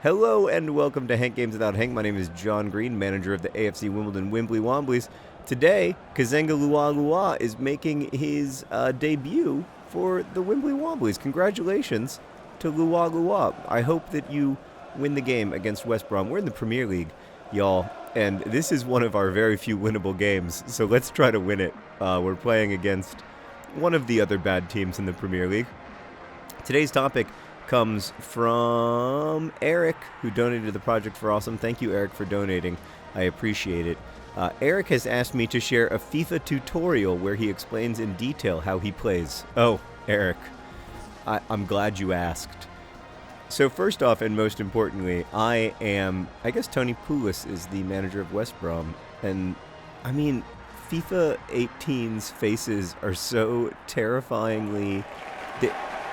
Hello and welcome to Hank Games Without Hank. My name is John Green, manager of the AFC Wimbledon Wimbly Womblys. Today, Kazenga Lualua is making his debut for the Wimbly Womblys. Congratulations to Lualua. I hope that you win the game against West Brom. We're in the Premier League, y'all, and this is one of our very few winnable games, so let's try to win it. We're playing against one of the other bad teams in the Premier League. Today's topic comes from Eric, who donated to the Project for Awesome. Thank you, Eric, for donating. I appreciate it. Eric has asked me to share a FIFA tutorial where he explains in detail how he plays. Oh, Eric, I'm glad you asked. So first off, and most importantly, I guess Tony Pulis is the manager of West Brom. And, I mean, FIFA 18's faces are so terrifyingly...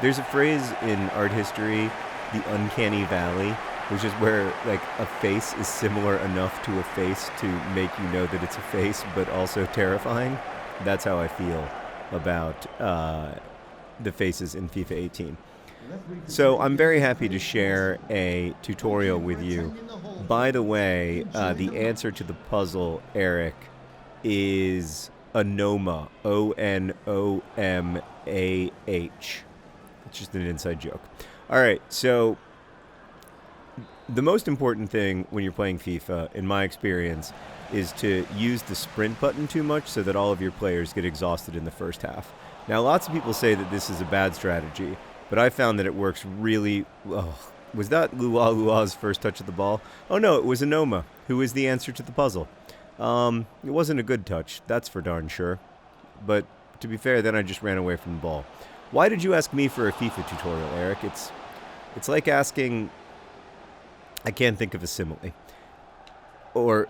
There's a phrase in art history, the uncanny valley, which is where like a face is similar enough to a face to make you know that it's a face, but also terrifying. That's how I feel about the faces in FIFA 18. So I'm very happy to share a tutorial with you. By the way, the answer to the puzzle, Eric, is Onoma, O-N-O-M-A-H. It's just an inside joke. All right, so the most important thing when you're playing FIFA, in my experience, is to use the sprint button too much so that all of your players get exhausted in the first half. Now, lots of people say that this is a bad strategy, but I found that it works really... Oh, was that Lualua's first touch of the ball? Oh, no, it was Onoma, who is the answer to the puzzle. It wasn't a good touch, that's for darn sure. But to be fair, then I just ran away from the ball. Why did you ask me for a FIFA tutorial, Eric? It's like asking... I can't think of a simile. Or,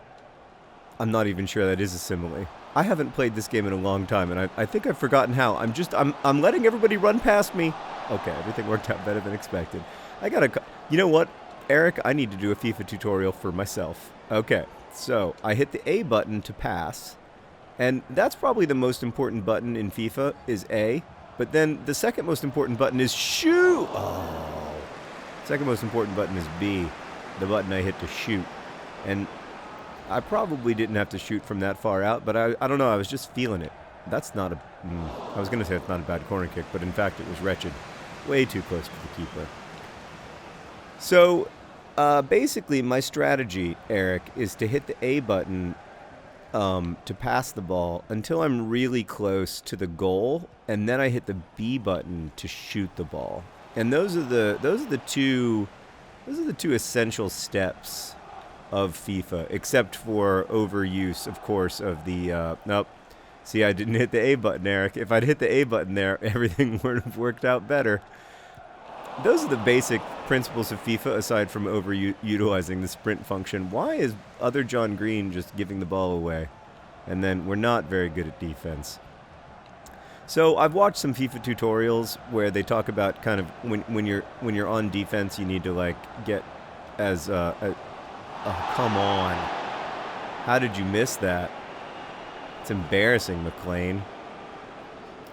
I'm not even sure that is a simile. I haven't played this game in a long time, and I think I've forgotten how. I'm letting everybody run past me. Okay, everything worked out better than expected. You know what, Eric? I need to do a FIFA tutorial for myself. Okay, so I hit the A button to pass, and that's probably the most important button in FIFA, is A. But then the second most important button is shoot. Oh. Second most important button is B, the button I hit to shoot. And I probably didn't have to shoot from that far out, but I don't know, I was just feeling it. That's not a... I was going to say it's not a bad corner kick, but in fact it was wretched. Way too close to the keeper. So, basically my strategy, Eric, is to hit the A button to pass the ball until I'm really close to the goal, and then I hit the B button to shoot the ball. And those are the two essential steps of FIFA, except for overuse, of course, of the nope. See, I didn't hit the A button, Eric. If I'd hit the A button there, everything would have worked out better. Those are the basic principles of FIFA, aside from overutilizing the sprint function. Why is other John Green just giving the ball away? And then we're not very good at defense. So I've watched some FIFA tutorials where they talk about kind of when you're on defense, you need to like get as oh, come on. How did you miss that? It's embarrassing, McLean.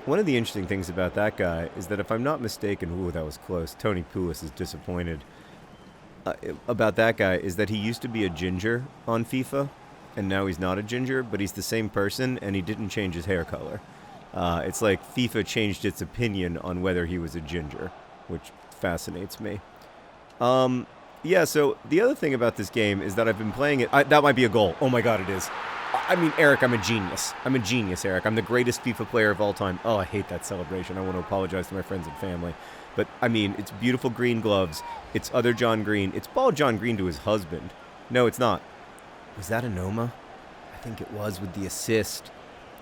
One of the interesting things about that guy is that if I'm not mistaken, ooh, that was close. Tony Pulis is disappointed. About that guy is that he used to be a ginger on FIFA, and now he's not a ginger, but he's the same person, and he didn't change his hair color. It's like FIFA changed its opinion on whether he was a ginger, which fascinates me. Yeah, so the other thing about this game is that I've been playing it... that might be a goal. Oh my god, it is. I mean, Eric, I'm a genius. I'm a genius, Eric. I'm the greatest FIFA player of all time. Oh, I hate that celebration. I want to apologize to my friends and family. But, I mean, it's beautiful green gloves. It's other John Green. It's ball John Green to his husband. No, it's not. Was that Onoma? I think it was with the assist.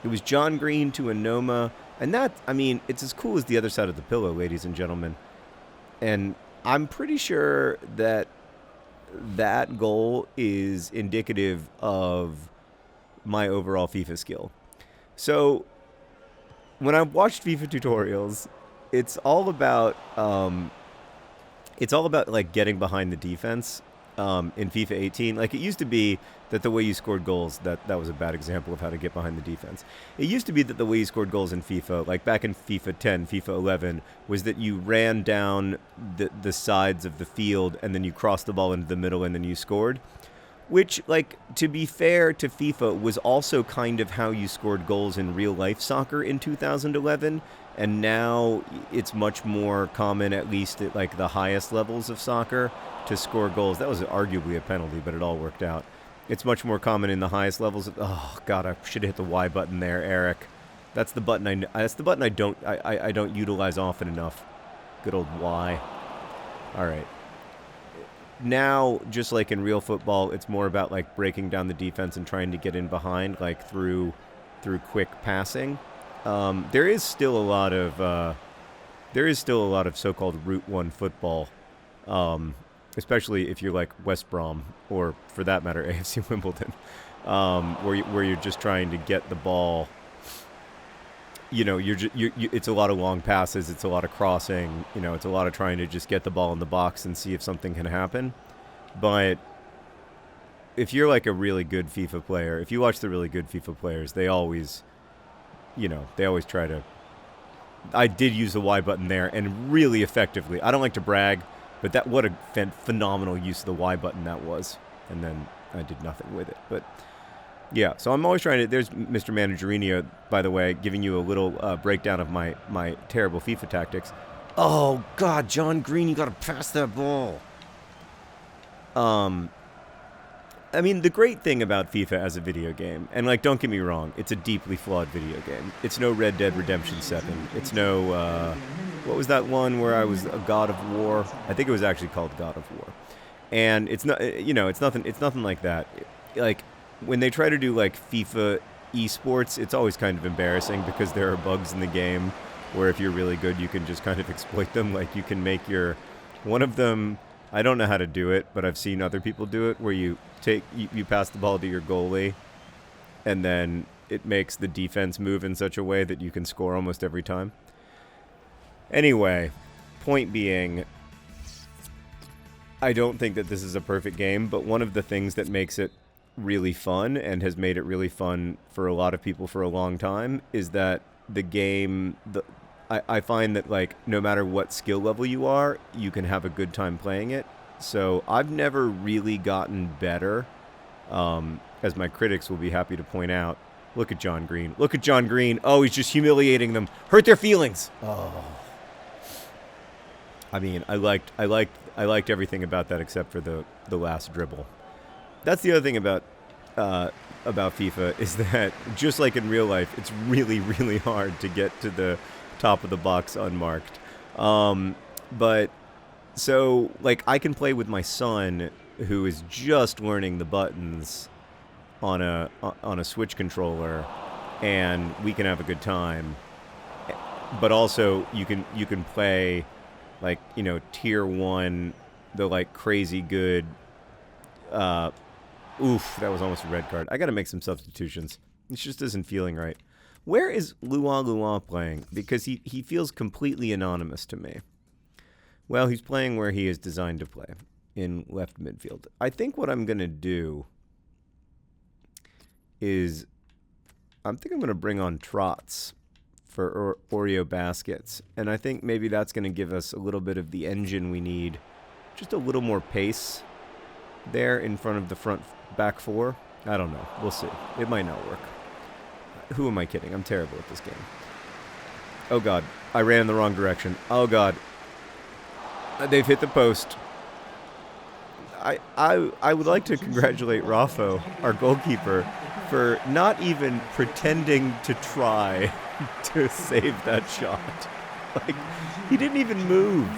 It was John Green to Onoma. And that, I mean, it's as cool as the other side of the pillow, ladies and gentlemen. And I'm pretty sure that that goal is indicative of my overall FIFA skill. So when I've watched FIFA tutorials, it's all about like getting behind the defense in FIFA 18. Like, it used to be that the way you scored goals, that was a bad example of how to get behind the defense. It used to be that the way you scored goals in FIFA, like back in FIFA 10, FIFA 11, was that you ran down the sides of the field and then you crossed the ball into the middle and then you scored. Which, like, to be fair to FIFA, was also kind of how you scored goals in real-life soccer in 2011, and now it's much more common, at least at, like, the highest levels of soccer, to score goals. That was arguably a penalty, but it all worked out. It's much more common in the highest levels. Oh, God, I should have hit the Y button there, Eric. That's the button I don't utilize often enough. Good old Y. All right. Now, just like in real football, it's more about like breaking down the defense and trying to get in behind, like through quick passing. There is still a lot of so-called Route 1 football, especially if you're like West Brom or, for that matter, AFC Wimbledon, where you're just trying to get the ball. You know, it's a lot of long passes, it's a lot of crossing, you know, it's a lot of trying to just get the ball in the box and see if something can happen. But if you're like a really good FIFA player, if you watch the really good FIFA players, they always try to... I did use the Y button there, and really effectively. I don't like to brag, but what a phenomenal use of the Y button that was. And then I did nothing with it, but... Yeah, so I'm always trying to... There's Mr. Managerinho, by the way, giving you a little breakdown of my terrible FIFA tactics. Oh, God, John Green, you got to pass that ball. I mean, the great thing about FIFA as a video game, and, like, don't get me wrong, it's a deeply flawed video game. It's no Red Dead Redemption 7. It's no... what was that one where I was a God of War? I think it was actually called God of War. And it's not... You know, it's nothing like that. Like... When they try to do, like, FIFA esports, it's always kind of embarrassing because there are bugs in the game where if you're really good, you can just kind of exploit them. Like, you can make your... One of them, I don't know how to do it, but I've seen other people do it, where you pass the ball to your goalie, and then it makes the defense move in such a way that you can score almost every time. Anyway, point being, I don't think that this is a perfect game, but one of the things that makes it really fun and has made it really fun for a lot of people for a long time is that the game, I find that, like, no matter what skill level you are, you can have a good time playing it. So I've never really gotten better, as my critics will be happy to point out. Look at John Green. Look at John Green. Oh, he's just humiliating them. Hurt their feelings. Oh. I mean, I liked everything about that except for the last dribble. That's the other thing about FIFA, is that just like in real life, it's really, really hard to get to the top of the box unmarked. But so, like, I can play with my son, who is just learning the buttons on a Switch controller, and we can have a good time. But also, you can play, like, you know, tier 1, the, like, crazy good. Oof, that was almost a red card. I gotta make some substitutions. This just isn't feeling right. Where is Luan playing? Because he feels completely anonymous to me. Well, he's playing where he is designed to play, in left midfield. I think what I'm gonna do is... I think I'm gonna bring on Trots for Oreo baskets. And I think maybe that's gonna give us a little bit of the engine we need. Just a little more pace there in front of the back four. I don't know. We'll see. It might not work. Who am I kidding? I'm terrible at this game. Oh, God. I ran in the wrong direction. Oh, God. They've hit the post. I would like to congratulate Raffo, our goalkeeper, for not even pretending to try to save that shot. Like, he didn't even move.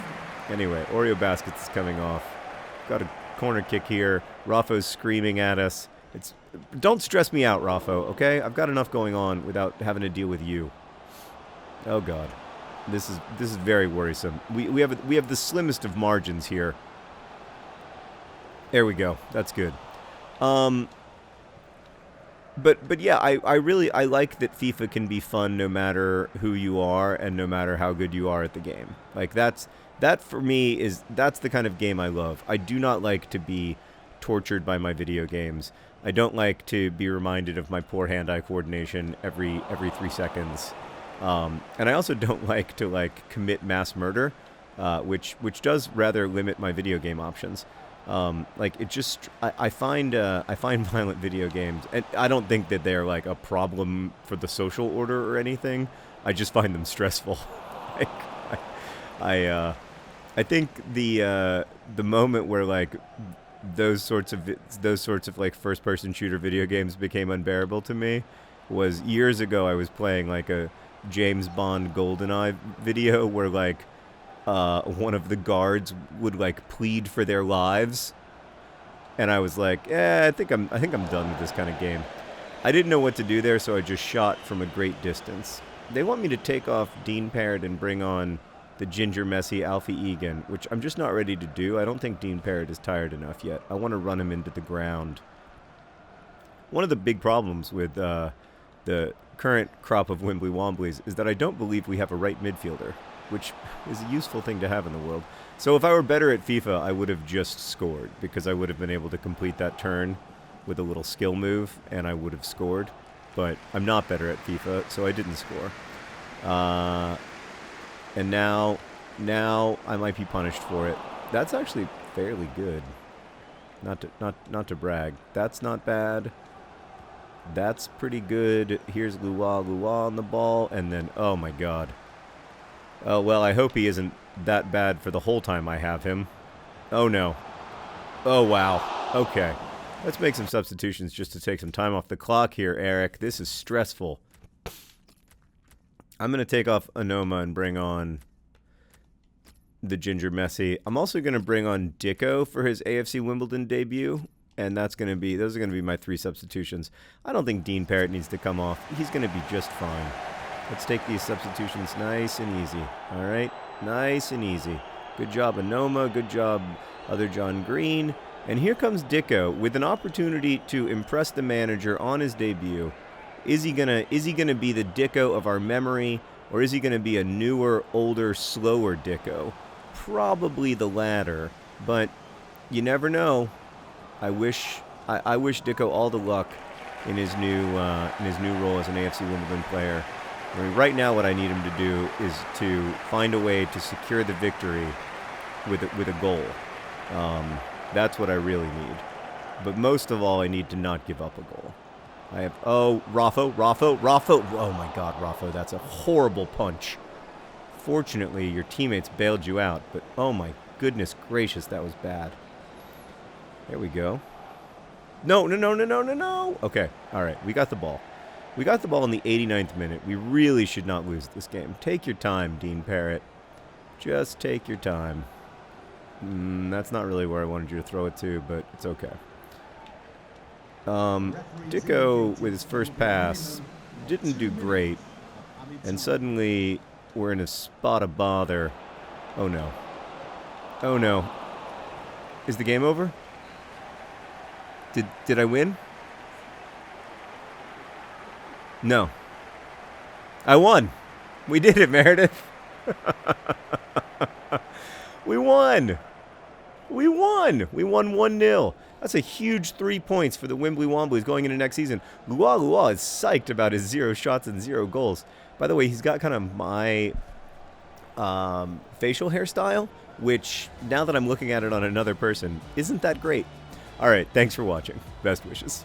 Anyway, Oreo baskets is coming off. Got a corner kick here. Raffo's screaming at us. Don't stress me out, Raffo, okay? I've got enough going on without having to deal with you. Oh, God. This is very worrisome. We have the slimmest of margins here. There we go. That's good. But yeah, I like that FIFA can be fun no matter who you are and no matter how good you are at the game. Like, that's That for me that's the kind of game I love. I do not like to be tortured by my video games. I don't like to be reminded of my poor hand-eye coordination every 3 seconds. And I also don't like to commit mass murder, which does rather limit my video game options. It just I find violent video games, and I don't think that they're like a problem for the social order or anything. I just find them stressful. like, I think the moment where like those sorts of like first-person shooter video games became unbearable to me was years ago. I was playing like a James Bond GoldenEye video where like one of the guards would like plead for their lives, and I was like, I think I'm done with this kind of game. I didn't know what to do there, so I just shot from a great distance. They want me to take off Dean Parrott and bring on the Ginger Messi Alfie Egan, which I'm just not ready to do. I don't think Dean Parrott is tired enough yet. I want to run him into the ground. One of the big problems with the current crop of Wimbly Womblys is that I don't believe we have a right midfielder, which is a useful thing to have in the world. So if I were better at FIFA, I would have just scored, because I would have been able to complete that turn with a little skill move, and I would have scored. But I'm not better at FIFA, so I didn't score. And now I might be punished for it. That's actually fairly good. Not to brag. That's not bad. That's pretty good. Here's Lua on the ball, and then oh my god. Oh well, I hope he isn't that bad for the whole time I have him. Oh no. Oh wow. Okay. Let's make some substitutions just to take some time off the clock here, Eric. This is stressful. I'm going to take off Anoma and bring on the Ginger Messi. I'm also going to bring on Dicko for his AFC Wimbledon debut, and those are going to be my 3 substitutions. I don't think Dean Parrott needs to come off. He's going to be just fine. Let's take these substitutions nice and easy. All right? Nice and easy. Good job, Anoma. Good job, other John Green. And here comes Dicko with an opportunity to impress the manager on his debut. Is he gonna be the Dicko of our memory, or is he gonna be a newer, older, slower Dicko? Probably the latter, but you never know. I wish Dicko all the luck in his new role as an AFC Wimbledon player. I mean, right now, what I need him to do is to find a way to secure the victory with a goal. That's what I really need. But most of all, I need to not give up a goal. Raffo. Oh my god, Raffo, that's a horrible punch. Fortunately, your teammates bailed you out, but oh my goodness gracious, that was bad. There we go. No. Okay, all right, we got the ball. We got the ball in the 89th minute. We really should not lose this game. Take your time, Dean Parrott. Just take your time. That's not really where I wanted you to throw it to, but it's okay. Dicko, with his first pass, didn't do great. And suddenly, we're in a spot of bother. Oh no. Oh no. Is the game over? Did I win? No. I won. We did it, Meredith. We won. We won 1-0. That's a huge 3 points for the Wimbly Womblys going into next season. Lua is psyched about his 0 shots and 0 goals. By the way, he's got kind of my facial hairstyle, which, now that I'm looking at it on another person, isn't that great. All right, thanks for watching. Best wishes.